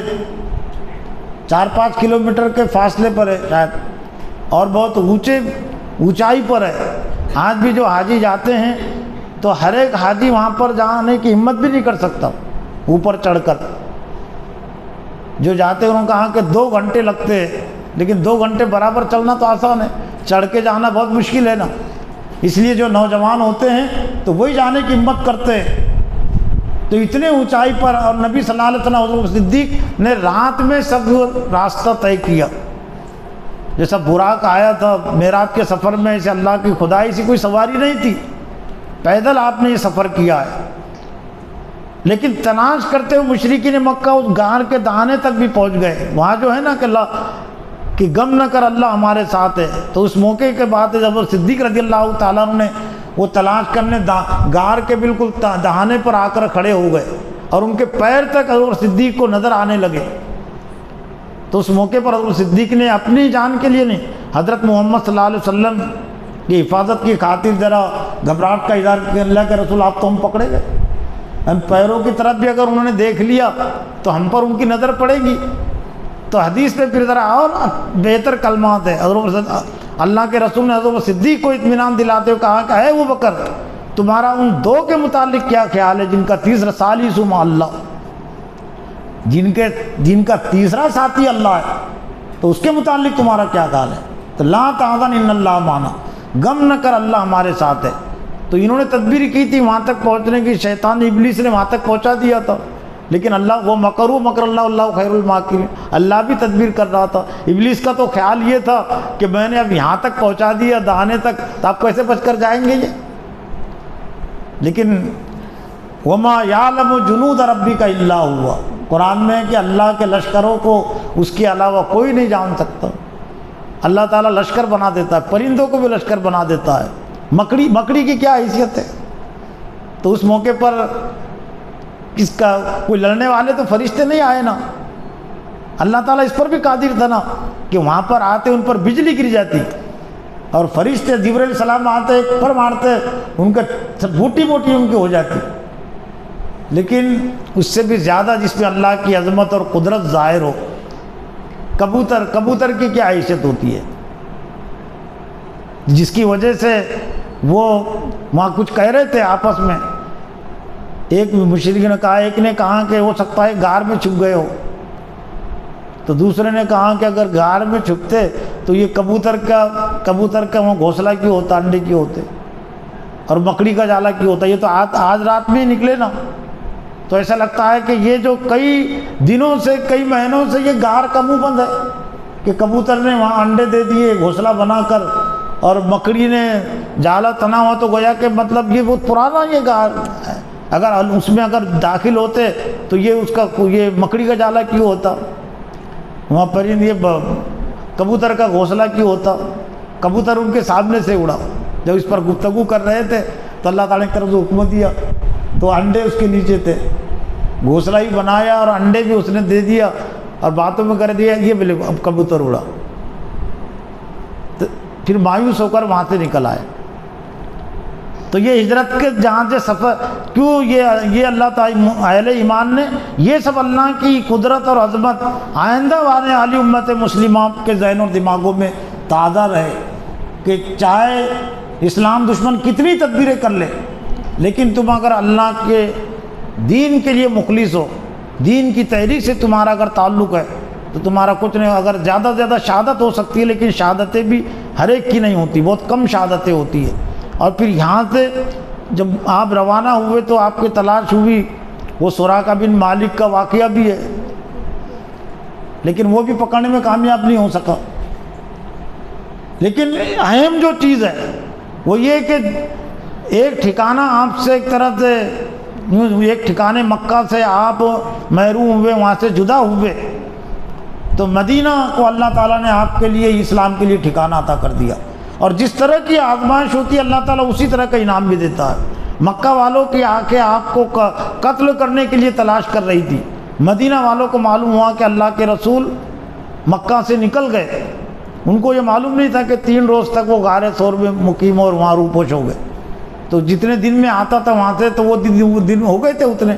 4-5 کلومیٹر کے فاصلے پر ہے شاید، اور بہت اونچائی پر ہے. آج بھی جو حاجی جاتے ہیں تو ہر ایک حاجی وہاں پر جانے کی ہمت بھی نہیں کر سکتا اوپر چڑھ کر. جو جاتے انہوں نے کہا کہ 2 گھنٹے لگتے ہیں، لیکن 2 گھنٹے برابر چلنا تو آسان ہے، چڑھ کے جانا بہت مشکل ہے نا. اس لیے جو نوجوان ہوتے ہیں تو وہی جانے کی ہمت کرتے ہیں. تو اتنے اونچائی پر، اور نبی صلی اللہ علیہ وسلم حضرت صدیق نے رات میں سب راستہ طے کیا. جیسا براق آیا تھا معراج کے سفر میں، اسے اللہ کی خدائی سے کوئی سواری نہیں تھی، پیدل آپ نے یہ سفر کیا ہے. لیکن تلاش کرتے ہوئے مشرکین مکہ اس غار کے دہانے تک بھی پہنچ گئے. وہاں جو ہے نا کہ اللہ کہ غم نہ کر اللہ ہمارے ساتھ ہے. تو اس موقع کے بعد جب صدیق رضی اللہ تعالیٰ عنہ نے وہ تلاش کرنے غار کے بالکل دہانے پر آ کر کھڑے ہو گئے اور ان کے پیر تک حضرت صدیق کو نظر آنے لگے. تو اس موقع پر حضرت صدیق نے اپنی جان کے لیے نہیں، حضرت محمد صلی اللہ علیہ وسلم کی حفاظت کی خاطر ذرا گھبراہٹ کا اظہار کیا. اللہ کے رسول آپ تو ہم پکڑے گئے، ہم پیروں کی طرف بھی اگر انہوں نے دیکھ لیا تو ہم پر ان کی نظر پڑے گی. تو حدیث پہ پھر ذرا اور بہتر کلمات ہے. حضرت اللہ کے رسول نے حضرت صدیق کو اطمینان دلاتے ہوئے کہا کہ اے ابو بکر، تمہارا ان 2 کے متعلق کیا خیال ہے جن کا تیسرا ثالث مع اللہ، جن کا تیسرا ساتھی اللہ ہے، تو اس کے متعلق تمہارا کیا خیال ہے؟ تو لا تحزن ان اللہ معنا، غم نہ کر اللہ ہمارے ساتھ ہے. تو انہوں نے تدبیر کی تھی وہاں تک پہنچنے کی، شیطان ابلیس نے وہاں تک پہنچا دیا تھا. لیکن اللہ وہ مکروا مکر اللہ اللہ خیر الماکرین، اللہ بھی تدبیر کر رہا تھا۔ ابلیس کا تو خیال یہ تھا کہ میں نے اب یہاں تک پہنچا دیا دہانے تک، تو آپ کیسے بچ کر جائیں گے یہ؟ لیکن وما یعلم جنود ربک الا ہوا، قرآن میں ہے کہ اللہ کے لشکروں کو اس کے علاوہ کوئی نہیں جان سکتا۔ اللہ تعالیٰ لشکر بنا دیتا ہے، پرندوں کو بھی لشکر بنا دیتا ہے۔ مکڑی کی کیا حیثیت ہے؟ تو اس موقع پر کس کا کوئی لڑنے والے تو فرشتے نہیں آئے نا، اللہ تعالیٰ اس پر بھی قادر تھا نا کہ وہاں پر آتے ان پر بجلی گر جاتی، اور فرشتے جبرائیل علیہ السلام آتے ایک پر مارتے ان کا بوٹی موٹی ان کی ہو جاتی۔ لیکن اس سے بھی زیادہ جس میں اللہ کی عظمت اور قدرت ظاہر ہو، کبوتر کی کیا حیثیت ہوتی ہے، جس کی وجہ سے وہ وہاں کچھ کہہ رہے تھے آپس میں، ایک مشرک نے کہا، ایک نے کہا کہ ہو سکتا ہے غار میں چھپ گئے ہو، تو دوسرے نے کہا کہ اگر غار میں چھپتے تو یہ کبوتر کا وہ گھونسلہ کیوں ہوتا، انڈے کیوں ہوتے، اور مکڑی کا جالا کیوں ہوتا، یہ تو آج رات میں ہی نکلے نا۔ تو ایسا لگتا ہے کہ یہ جو کئی دنوں سے کئی مہینوں سے یہ غار کا منہ بند ہے، کہ کبوتر نے وہاں انڈے دے دیے گھونسلہ بنا کر، اور مکڑی نے جالا تنا ہوا، تو گویا کہ مطلب یہ بہت پرانا یہ غار ہے، اگر اس میں اگر داخل ہوتے تو یہ مکڑی کا جالا کیوں ہوتا، وہاں پر یہ کبوتر کا گھونسلہ کیوں ہوتا۔ کبوتر ان کے سامنے سے اڑا، جب اس پر گفتگو کر رہے تھے تو اللہ تعالیٰ نے طرف سے حکم دیا، تو انڈے اس کے نیچے تھے، گھونسلہ ہی بنایا اور انڈے بھی اس نے دے دیا اور باتوں میں کر دیا، یہ بولے اب کبوتر اڑا، تو پھر مایوس ہو کر وہاں سے نکل آئے۔ تو یہ ہجرت کے جہاں سے سفر کیوں، یہ اللہ تعالیٰ اہل ایمان نے یہ سب اللہ کی قدرت اور عظمت آئندہ آنے والی امت مسلمہ کے ذہن اور دماغوں میں تازہ رہے، کہ چاہے اسلام دشمن کتنی تدبیریں کر لے، لیکن تم اگر اللہ کے دین کے لیے مخلص ہو، دین کی تحریک سے تمہارا اگر تعلق ہے تو تمہارا کچھ نہیں، اگر زیادہ سے زیادہ شہادت ہو سکتی ہے، لیکن شہادتیں بھی ہر ایک کی نہیں ہوتی، بہت کم شہادتیں ہوتی ہیں۔ اور پھر یہاں سے جب آپ روانہ ہوئے تو آپ کی تلاش ہوئی، وہ سراقہ بن مالک کا واقعہ بھی ہے، لیکن وہ بھی پکڑنے میں کامیاب نہیں ہو سکا۔ لیکن اہم جو چیز ہے وہ یہ کہ ایک ٹھکانہ آپ سے ایک طرح سے ایک ٹھکانے مکہ سے آپ محروم ہوئے، وہاں سے جدا ہوئے، تو مدینہ کو اللہ تعالیٰ نے آپ کے لیے اسلام کے لیے ٹھکانہ عطا کر دیا، اور جس طرح کی آزمائش ہوتی ہے اللہ تعالیٰ اسی طرح کا انعام بھی دیتا ہے۔ مکہ والوں کی آنکھیں آپ کو قتل کرنے کے لیے تلاش کر رہی تھی، مدینہ والوں کو معلوم ہوا کہ اللہ کے رسول مکہ سے نکل گئے، ان کو یہ معلوم نہیں تھا کہ 3 روز تک وہ غار ثور میں مقیم اور وہاں روپوش ہو گئے، تو جتنے دن میں آتا تھا وہاں سے تو وہ دن ہو گئے تھے اتنے،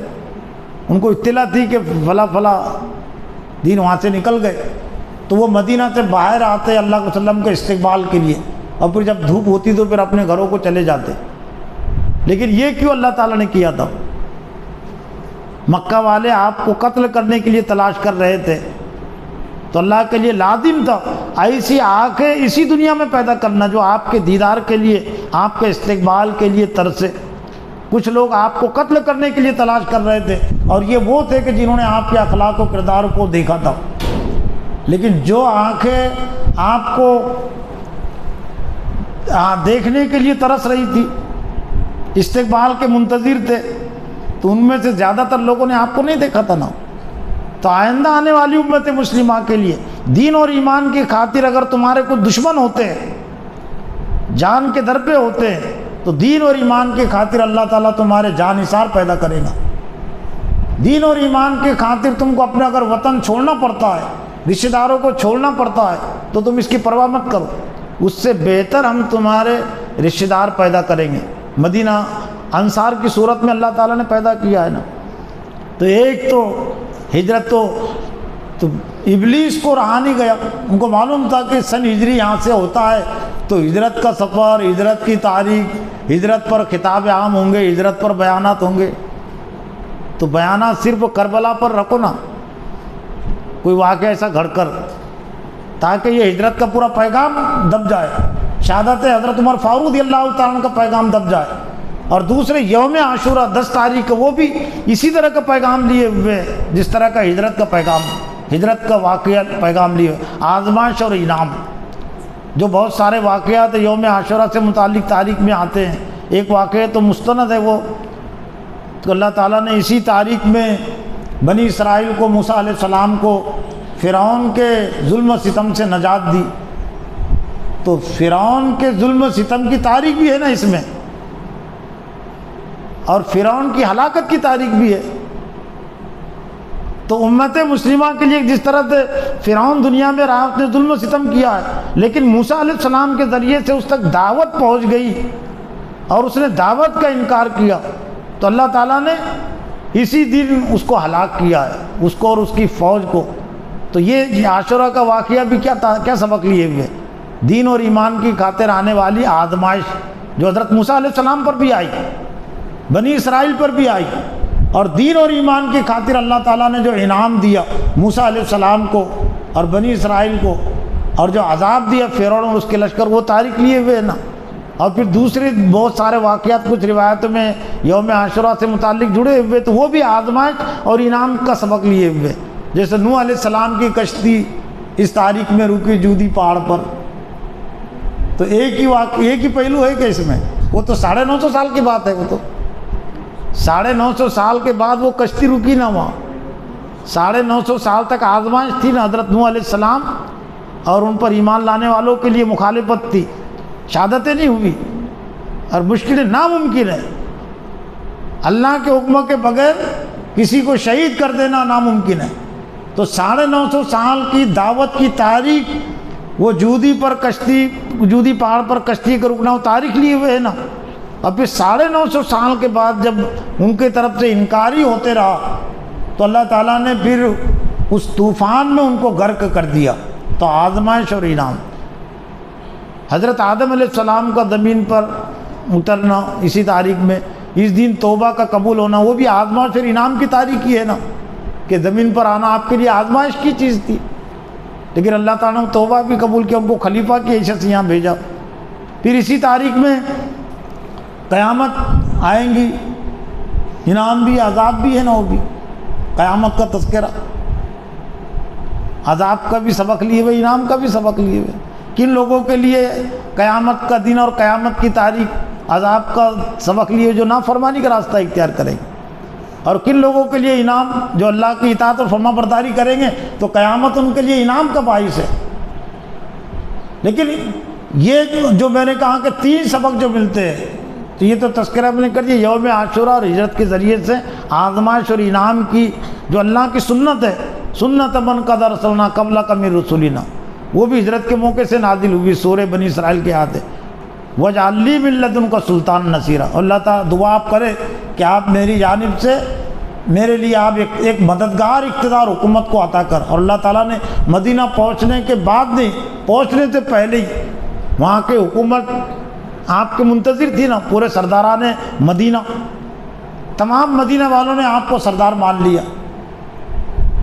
ان کو اطلاع تھی کہ فلاں دن وہاں سے نکل گئے، تو وہ مدینہ سے باہر آتے اللہ کے وسلم کے استقبال کے لیے، اور پھر جب دھوپ ہوتی تو پھر اپنے گھروں کو چلے جاتے۔ لیکن یہ کیوں اللہ تعالیٰ نے کیا تھا؟ مکہ والے آپ کو قتل کرنے کے لیے تلاش کر رہے تھے، تو اللہ کے لیے لازم تھا ایسی آنکھیں اسی دنیا میں پیدا کرنا جو آپ کے دیدار کے لیے، آپ کے استقبال کے لیے ترسے۔ کچھ لوگ آپ کو قتل کرنے کے لیے تلاش کر رہے تھے، اور یہ وہ تھے کہ جنہوں نے آپ کے اخلاق و کردار کو دیکھا تھا، لیکن جو آنکھیں آپ کو دیکھنے کے لیے ترس رہی تھی، استقبال کے منتظر تھے، تو ان میں سے زیادہ تر لوگوں نے آپ کو نہیں دیکھا تھا نا۔ تو آئندہ آنے والی امت مسلمہ کے لیے دین اور ایمان کی خاطر اگر تمہارے کوئی دشمن ہوتے ہیں، جان کے در پہ ہوتے ہیں، تو دین اور ایمان کی خاطر اللہ تعالیٰ تمہارے جان نثار پیدا کرے گا۔ دین اور ایمان کی خاطر تم کو اپنا اگر وطن چھوڑنا پڑتا ہے، رشتہ داروں کو چھوڑنا پڑتا ہے، تو تم اس کی پرواہ مت کرو، اس سے بہتر ہم تمہارے رشتہ دار پیدا کریں گے۔ مدینہ انصار کی صورت میں اللہ تعالیٰ نے پیدا کیا ہے نا۔ تو ایک تو ہجرت تو ابلیس کو رہا نہیں گیا، ان کو معلوم تھا کہ سن ہجری یہاں سے ہوتا ہے، تو ہجرت کا سفر، ہجرت کی تاریخ، ہجرت پر خطاب عام ہوں گے، ہجرت پر بیانات ہوں گے، تو بیانات صرف کربلا پر رکھو نا، کوئی واقعہ ایسا گھڑ کر، تاکہ یہ ہجرت کا پورا پیغام دب جائے، شہادت حضرت عمر فاروق رضی اللہ تعالیٰ عنہ کا پیغام دب جائے، اور دوسرے یوم عاشورہ 10 تاریخ وہ بھی اسی طرح کا پیغام لیے ہوئے، جس طرح کا ہجرت کا پیغام، ہجرت کا واقعہ پیغام لیے ہوئے، آزمائش اور انعام۔ جو بہت سارے واقعات یوم عاشورہ سے متعلق تاریخ میں آتے ہیں، ایک واقعہ تو مستند ہے، وہ تو اللہ تعالیٰ نے اسی تاریخ میں بنی اسرائیل کو، موسیٰ علیہ السلام کو فرعون کے ظلم و ستم سے نجات دی۔ تو فرعون کے ظلم و ستم کی تاریخ بھی ہے نا اس میں، اور فرعون کی ہلاکت کی تاریخ بھی ہے۔ تو امت مسلمہ کے لیے جس طرح سے فرعون دنیا میں رہا، اس نے ظلم و ستم کیا ہے، لیکن موسیٰ علیہ السلام کے ذریعے سے اس تک دعوت پہنچ گئی اور اس نے دعوت کا انکار کیا، تو اللہ تعالیٰ نے اسی دن اس کو ہلاک کیا ہے، اس کو اور اس کی فوج کو۔ تو یہ عاشورہ کا واقعہ بھی کیا سبق لیے ہوئے؟ دین اور ایمان کی خاطر آنے والی آزمائش جو حضرت موسیٰ علیہ السلام پر بھی آئی، بنی اسرائیل پر بھی آئی، اور دین اور ایمان کی خاطر اللہ تعالیٰ نے جو انعام دیا موسیٰ علیہ السلام کو اور بنی اسرائیل کو، اور جو عذاب دیا فرعون اور اس کے لشکر، وہ تاریخ لیے ہوئے نا۔ اور پھر دوسرے بہت سارے واقعات کچھ روایتوں میں یوم عاشورہ سے متعلق جڑے ہوئے، تو وہ بھی آزمائش اور انعام کا سبق لیے ہوئے۔ جیسے نوح علیہ السلام کی کشتی اس تاریخ میں رکی جودی پہاڑ پر، تو ایک ہی پہلو ہے کہ اس میں وہ تو 950 سال کی بات ہے، وہ تو 950 سال کے بعد وہ کشتی رکی نا وہاں، 950 سال تک آزمائش تھی نا حضرت نوح علیہ السلام، اور ان پر ایمان لانے والوں کے لیے مخالفت تھی، شہادتیں نہیں ہوئی، اور مشکلیں ناممکن ہے۔ اللہ کے حکم کے بغیر کسی کو شہید کر دینا ناممکن ہے۔ تو 950 سال کی دعوت کی تاریخ، وہ جودی پہاڑ پر کشتی کا رکنا، وہ تاریخ لیے ہوئے ہے نا۔ اب پھر 950 سال کے بعد جب ان کی طرف سے انکاری ہوتے رہا، تو اللہ تعالیٰ نے پھر اس طوفان میں ان کو غرق کر دیا۔ تو آزمائش اور انعام، حضرت آدم علیہ السلام کا زمین پر اترنا اسی تاریخ میں، اس دن توبہ کا قبول ہونا، وہ بھی آزمائش اور انعام کی تاریخ ہی ہے نا، کہ زمین پر آنا آپ کے لیے آزمائش کی چیز تھی، لیکن اللہ تعالیٰ نے توبہ بھی قبول کیا، ان کو خلیفہ کی حیثیت سے یہاں بھیجا۔ پھر اسی تاریخ میں قیامت آئیں گی، انعام بھی عذاب بھی ہے نا، وہ بھی قیامت کا تذکرہ، عذاب کا بھی سبق لیے ہوئے، انعام کا بھی سبق لیے ہوئے۔ کن لوگوں کے لیے قیامت کا دن اور قیامت کی تاریخ عذاب کا سبق لیے جو نافرمانی کا راستہ اختیار کریں گے، اور کن لوگوں کے لیے انعام جو اللہ کی اطاعت اور فرما برداری کریں گے، تو قیامت ان کے لیے انعام کا باعث ہے۔ لیکن یہ جو میں نے کہا کہ 3 سبق جو ملتے ہیں، تو یہ تو تذکرہ میں نے کر دیا یوم عاشورہ اور ہجرت کے ذریعے سے آزمائش اور انعام کی جو اللہ کی سنت ہے، سنت من قد ارسلنا قبلک من رسلنا، وہ بھی ہجرت کے موقع سے نازل ہوئی، سورہ بنی اسرائیل کے آیت ہے، وَاجْعَلْ لِي مِن لَّدُنْكَ سُلْطَانًا نَصِيرًا۔ اللہ تعالیٰ دعا آپ کرے کہ آپ میری جانب سے میرے لیے آپ ایک مددگار اقتدار حکومت کو عطا کر۔ اور اللہ تعالیٰ نے مدینہ پہنچنے کے بعد نہیں، پہنچنے سے پہلے ہی وہاں کے حکومت آپ کے منتظر تھی نا، پورے سرداران مدینہ، تمام مدینہ والوں نے آپ کو سردار مان لیا۔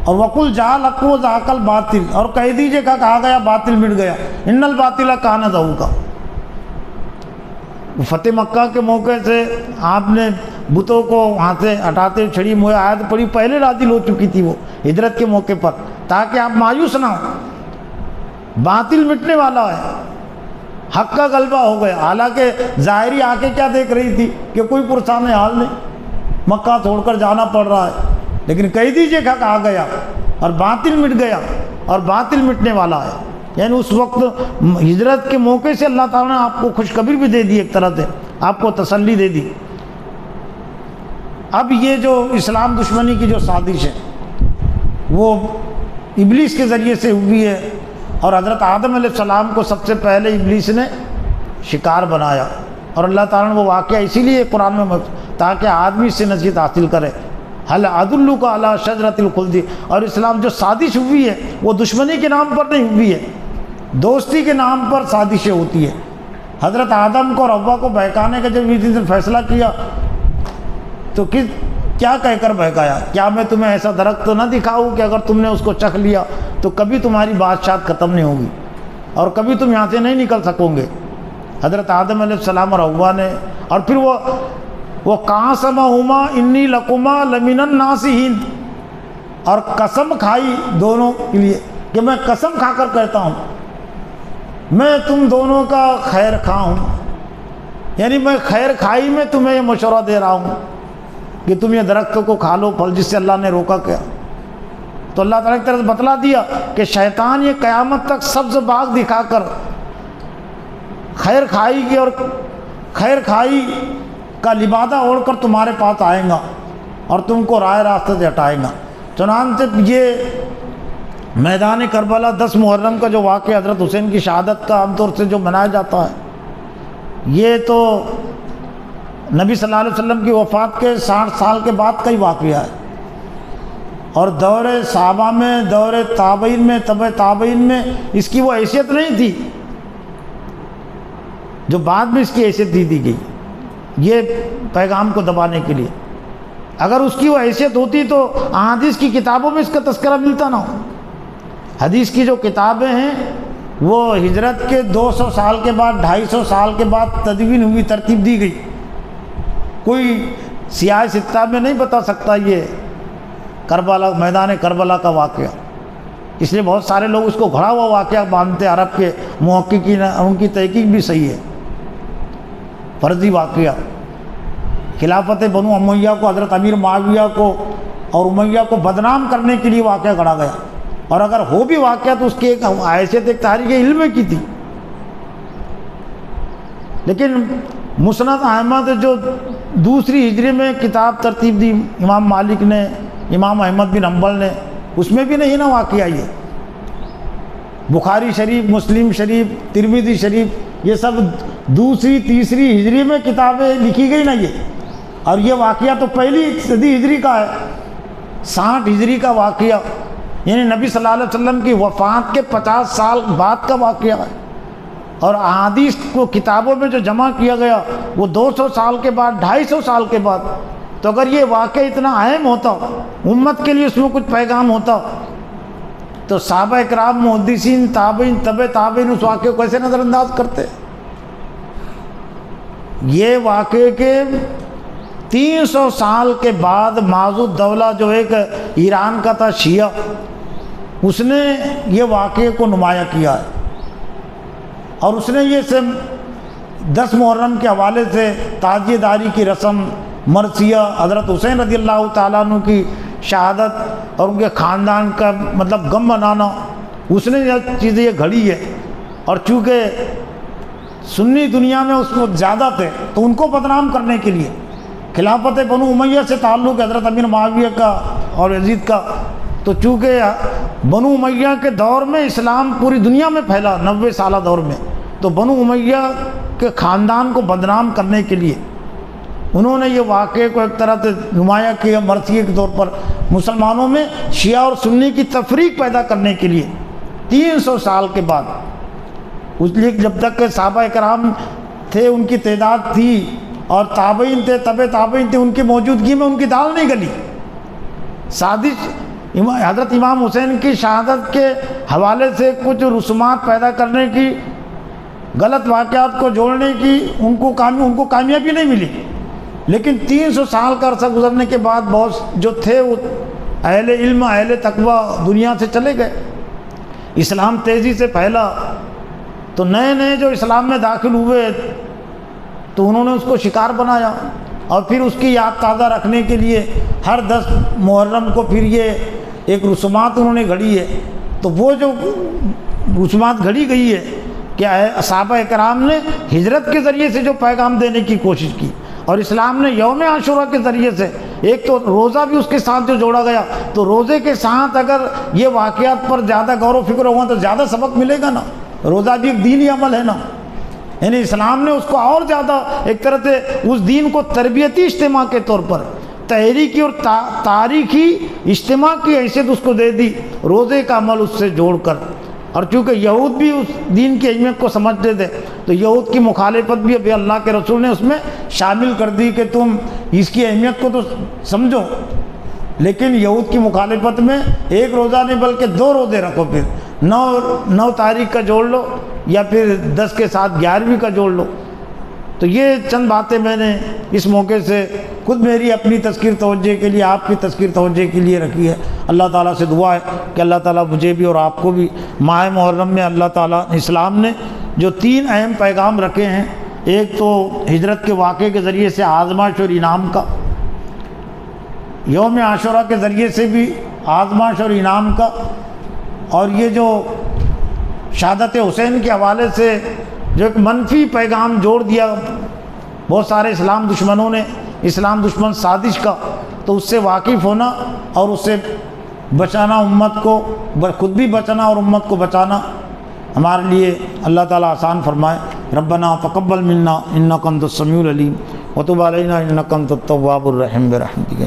اور وَقُلْ جَاءَ الْحَقُّ وَزَهَقَ الْبَاطِلُ، اور کہہ دیجئے کہ کہا گیا باطل مٹ گیا، اِنَّ الْبَاطِلَ كَانَ زَهُوقًا۔ فتح مکہ کے موقع سے آپ نے بتوں کو وہاں سے ہٹاتے چھڑی موئے آیت پڑی، پہلے نازل ہو چکی تھی وہ ہجرت کے موقع پر، تاکہ آپ مایوس نہ ہوں، باطل مٹنے والا ہے، حق کا غلبہ ہو گیا۔ حالانکہ ظاہری آنکھیں کیا دیکھ رہی تھی کہ کوئی پرسان حال نہیں، مکہ چھوڑ کر جانا پڑ رہا ہے، لیکن کہہ دیجئے کہ آ گیا اور باطل مٹ گیا، اور باطل مٹنے والا ہے۔ یعنی اس وقت ہجرت کے موقع سے اللہ تعالیٰ نے آپ کو خوشخبری بھی دے دی، ایک طرح سے آپ کو تسلی دے دی۔ اب یہ جو اسلام دشمنی کی جو سازش ہے وہ ابلیس کے ذریعے سے ہوئی ہے، اور حضرت آدم علیہ السلام کو سب سے پہلے ابلیس نے شکار بنایا، اور اللہ تعالیٰ نے وہ واقعہ اسی لیے قرآن میں تاکہ آدمی اس سے نصیحت حاصل کرے، حل ادلک علی شجرۃ الخلد۔ اور اسلام جو سازش ہوئی ہے وہ دشمنی کے نام پر نہیں ہوئی ہے، دوستی کے نام پر سازشیں ہوتی ہے۔ حضرت آدم کو اور حوا کو بہکانے کا جب اس دن فیصلہ کیا تو کیا کہہ کر بہکایا؟ کیا میں تمہیں ایسا درخت تو نہ دکھاؤں کہ اگر تم نے اس کو چکھ لیا تو کبھی تمہاری بادشاہت ختم نہیں ہوگی اور کبھی تم یہاں سے نہیں نکل سکو گے؟ حضرت آدم علیہ السلام اور حوا نے، اور پھر وہ وہ قاسمہما انی لکما لمن الناصحین، اور قسم کھائی دونوں کے لیے کہ میں قسم کھا کر کہتا ہوں میں تم دونوں کا خیر خواہ ہوں، یعنی میں خیر خواہی میں تمہیں یہ مشورہ دے رہا ہوں کہ تم یہ درخت کو کھا لو، پھل جس سے اللہ نے روکا کیا۔ تو اللہ تعالیٰ کی طرف بتلا دیا کہ شیطان یہ قیامت تک سبز باغ دکھا کر خیر خواہی کی اور خیر خواہی کا لبادہ اوڑھ کر تمہارے پاس آئے گا اور تم کو رائے راستے سے ہٹائے گا۔ چنانچہ یہ میدان کربلا 10 محرم کا جو واقعہ حضرت حسین کی شہادت کا عام طور سے جو منایا جاتا ہے، یہ تو نبی صلی اللہ علیہ وسلم کی وفات کے 60 سال کے بعد کا ہی واقعہ ہے، اور دور صحابہ میں، دور تابعین میں، تبع تابعین میں اس کی وہ حیثیت نہیں تھی جو بعد میں اس کی حیثیت دی گئی یہ پیغام کو دبانے کے لیے۔ اگر اس کی وہ حیثیت ہوتی تو احادیث کی کتابوں میں اس کا تذکرہ ملتا نہ ہو۔ حدیث کی جو کتابیں ہیں وہ ہجرت کے 200 سال کے بعد، 250 سال کے بعد تدوین ہوئی، ترتیب دی گئی۔ کوئی سیاہ ستہ میں نہیں بتا سکتا یہ کربلا، میدان کربلا کا واقعہ، اس لیے بہت سارے لوگ اس کو گھڑا ہوا واقعہ مانتے ہیں۔ عرب کے محققین، ان کی تحقیق بھی صحیح ہے، فرضی واقعہ۔ خلافت بنو امیہ کو، حضرت امیر معاویہ کو اور امیہ کو بدنام کرنے کے لیے واقعہ گھڑا گیا، اور اگر ہو بھی واقعہ تو اس کی ایک حیثیت ایک تاریخ علم کی تھی۔ لیکن مسند احمد جو دوسری ہجری میں کتاب ترتیب دی امام مالک نے، امام احمد بن حنبل نے، اس میں بھی نہیں نا واقعہ یہ۔ بخاری شریف، مسلم شریف، ترمذی شریف، یہ سب دوسری تیسری ہجری میں کتابیں لکھی گئی نا یہ، اور یہ واقعہ تو پہلی صدی ہجری کا ہے، 60 ہجری کا واقعہ، یعنی نبی صلی اللہ علیہ وسلم کی وفات کے 50 سال بعد کا واقعہ ہے، اور احادیث کو کتابوں میں جو جمع کیا گیا وہ 200 سال کے بعد، 250 سال کے بعد۔ تو اگر یہ واقعہ اتنا اہم ہوتا، امت کے لیے اس میں کچھ پیغام ہوتا، تو صحابہ اکرام، محدثین، تابعین، تبع تابعین اس واقعے کو کیسے نظر انداز کرتے؟ یہ واقعے کے 300 سال کے بعد معزود دولہ جو ایک ایران کا تھا شیعہ، اس نے یہ واقعے کو نمایاں کیا ہے، اور اس نے یہ 10 محرم کے حوالے سے تعزیہ داری کی رسم، مرثیہ، حضرت حسین رضی اللہ تعالیٰ عنہ کی شہادت اور ان کے خاندان کا مطلب غم منانا، اس نے یہ چیزیں یہ گھڑی ہے۔ اور چونکہ سنی دنیا میں اس کو زیادہ تھے تو ان کو بدنام کرنے کے لیے خلافت بنو امیہ سے تعلق حضرت امیر معاویہ کا اور یزید کا، تو چونکہ بنو امیہ کے دور میں اسلام پوری دنیا میں پھیلا، 90 سالہ دور میں، تو بنو امیہ کے خاندان کو بدنام کرنے کے لیے انہوں نے یہ واقعے کو ایک طرح سے نمایاں کیا، مرثیے کے طور پر مسلمانوں میں شیعہ اور سنی کی تفریق پیدا کرنے کے لیے 300 سال کے بعد۔ اس لیے جب تک کہ صحابہ کرام تھے ان کی تعداد تھی، اور تابعین تھے، تبع تابعین تھے، ان کی موجودگی میں ان کی دال نہیں گلی۔ سازش حضرت امام حسین کی شہادت کے حوالے سے کچھ رسومات پیدا کرنے کی، غلط واقعات کو جوڑنے کی ان کو کامیابی نہیں ملی، لیکن 300 سال کا عرصہ گزرنے کے بعد بہت جو تھے وہ اہل علم، اہل تقوی دنیا سے چلے گئے، اسلام تیزی سے پھیلا، تو نئے نئے جو اسلام میں داخل ہوئے تو انہوں نے اس کو شکار بنایا، اور پھر اس کی یاد تازہ رکھنے کے لیے ہر 10 محرم کو پھر یہ ایک رسومات انہوں نے گھڑی ہے۔ تو وہ جو رسومات گھڑی گئی ہے کہ صحابہ کرام نے ہجرت کے ذریعے سے جو پیغام دینے کی کوشش کی، اور اسلام نے یوم عاشورہ کے ذریعے سے، ایک تو روزہ بھی اس کے ساتھ جو جوڑا گیا، تو روزے کے ساتھ اگر یہ واقعات پر زیادہ غور و فکر ہوا تو زیادہ سبق ملے گا نا۔ روزہ بھی ایک دینی عمل ہے نا، یعنی اسلام نے اس کو اور زیادہ ایک طرح سے اس دین کو تربیتی اجتماع کے طور پر، تحریکی اور تاریخی اجتماع کی حیثیت اس کو دے دی، روزے کا عمل اس سے جوڑ کر۔ اور چونکہ یہود بھی اس دین کی اہمیت کو سمجھتے تھے تو یہود کی مخالفت بھی ابھی اللہ کے رسول نے اس میں شامل کر دی کہ تم اس کی اہمیت کو تو سمجھو، لیکن یہود کی مخالفت میں ایک روزہ نہیں بلکہ 2 روزے رکھو، پھر 9 تاریخ کا جوڑ لو، یا پھر 10 کے ساتھ 11ویں کا جوڑ لو۔ تو یہ چند باتیں میں نے اس موقع سے خود میری اپنی تذکیر توجہ کے لیے، آپ کی تذکیر توجہ کے لیے رکھی ہے۔ اللہ تعالیٰ سے دعا ہے کہ اللہ تعالیٰ مجھے بھی اور آپ کو بھی ماہ محرم میں اللہ تعالیٰ اسلام نے جو 3 اہم پیغام رکھے ہیں، ایک تو ہجرت کے واقعے کے ذریعے سے آزمائش اور انعام کا، یوم عاشوراء کے ذریعے سے بھی آزمائش اور انعام کا، اور یہ جو شہادت حسین کے حوالے سے جو ایک منفی پیغام جوڑ دیا بہت سارے اسلام دشمنوں نے، اسلام دشمن سازش کا، تو اس سے واقف ہونا اور اس سے بچانا، امت کو خود بھی بچنا اور امت کو بچانا ہمارے لیے اللہ تعالیٰ آسان فرمائے۔ ربنا تقبل منا انک انت السمیع العلیم وتب علینا انک انت التواب الرحیم برحمتک۔